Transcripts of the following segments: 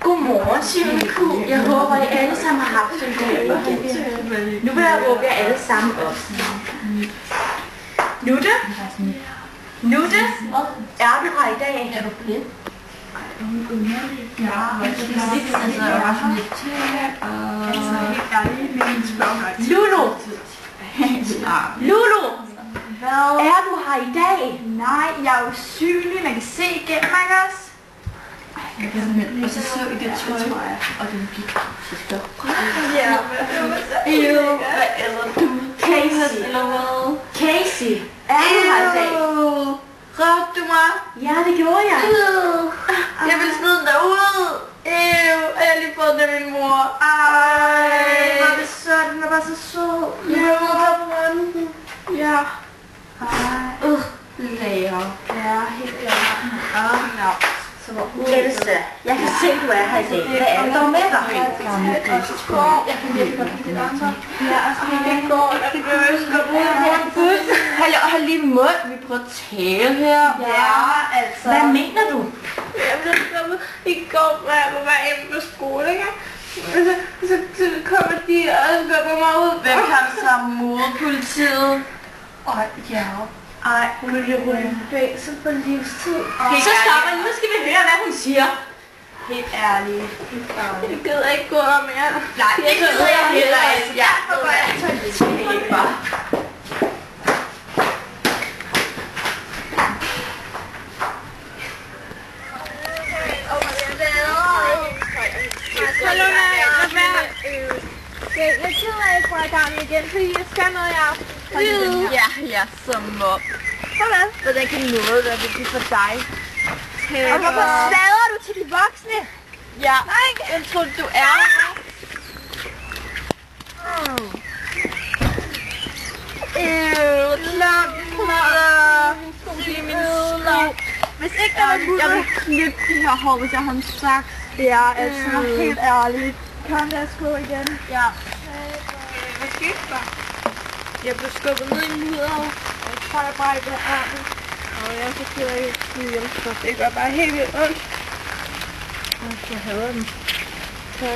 Godmorgen, Simon. Jeg håber, I alle sammen har haft en god weekend. Nu vil jeg råbe jer alle sammen op. Nutte? Nutte? Er du her i dag? Er du blind? Ja, altså jeg var sådan lidt helt ærlig med min spørgsmål. Lulu! Lulu! Hvad? Er du her i dag? Nej, jeg er usynlig, man kan se igennem mig også. Jeg kan simpelthen, og så så I det tøj, og den gik til stop. Ja, hvad eller du? Casey. Eller hvad? Casey, er du her i dag? Røvede du mig? Ja, det gjorde jeg. Jeg vil smide dig ud. Og jeg har lige fået det af min mor. Ej, hvor er det sødt, den er bare så sød. Jeg vil ud til munden. Ja. Ej. Lærer. Ja, helt klart. Ja. Else, jeg kan se, du er her i dag. Hvad er det dog med dig? Jeg kan virkelig godt lide det andre. Ja, altså det går nervøs. Hold lige mund, vi prøver at tale her. Ja, altså. Hvad mener du? Jeg blev kommet i går, hvor jeg var hjemme på skole, ikke? Så kommer de og skubber mig ud. Hvem kan så mode politiet? Ja. Ej, hun vil jo rulle i fængsel for livstid. Så stopper nu skal vi høre, hvad hun siger. Helt ærligt. Jeg gider ikke gå der mere. Nej, det gider jeg heller ikke. Ja, hvor går jeg til det bare. Jeg gider ikke gå i gang igen, fordi jeg skal noget i aften. Ja, som op. Hvordan kan noget være vigtigt for dig? Og hvorfor slader du til de voksne? Ja, hvem tror du er? Klart. Det er min slag. Hvis ikke der var muligt. Jeg vil klippe de her hår, hvis jeg har en saks. Ja, altså helt ærligt. Kom, lad os gå igen. Ja. Hvad skete der? Jeg blev skubbet ned i mudder. Jeg tror, jeg brækker armen. Og jeg er så ked af at hjælpe. Det gør bare helt vildt ondt. Jeg hader den. Så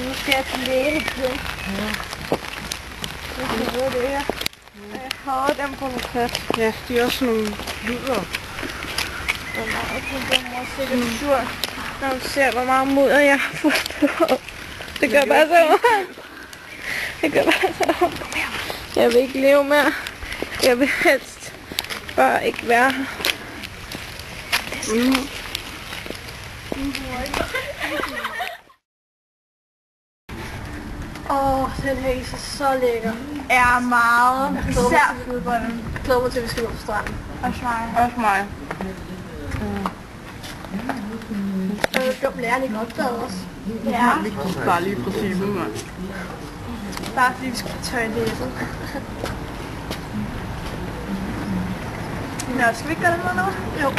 nu skal jeg til læge igen. Ja. Jeg hader det her. Jeg hader dem på min plads. Ja, de er også nogle luder. Det er meget på den måde sikkert sur. Når du ser, hvor meget mudder jeg har fået på. Det gør bare så ondt. Det gør bare så ondt. Jeg vil ikke leve mere. Jeg vil helst bare ikke være her. Den her is er så lækker. Er meget. Især fodbolden. Jeg glæder mig til, at vi skal gå på stranden. Også mig. Også mig. Lærerne ikke opdaget os. Ja. Vi gik bare lige på timen, mand. Bare fordi vi skal på toilettet. Nå, skal vi ikke gøre det med nu? Jo.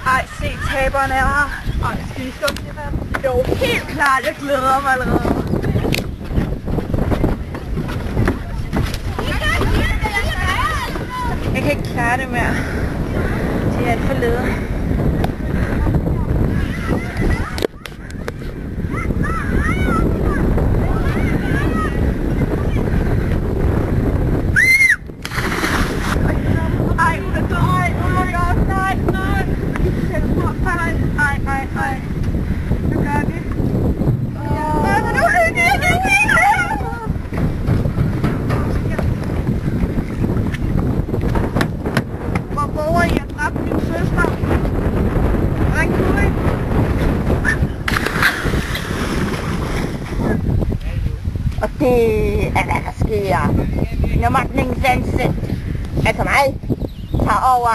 Ej, se, taberen er her. Ej, skal vi skubbe det her? Jo, helt klart. Jeg glæder mig allerede. Jeg kan ikke klare det mere. De er alt for leder. Ej, hun er død. Ej, oh my god, nej. Ej. Hvad gør vi? Ej, men nu er det hvor jeg dræbte min søster. Hvordan kunne I? Og det er, hvad der sker. Når magtningens ansigt, altså mig, tager over.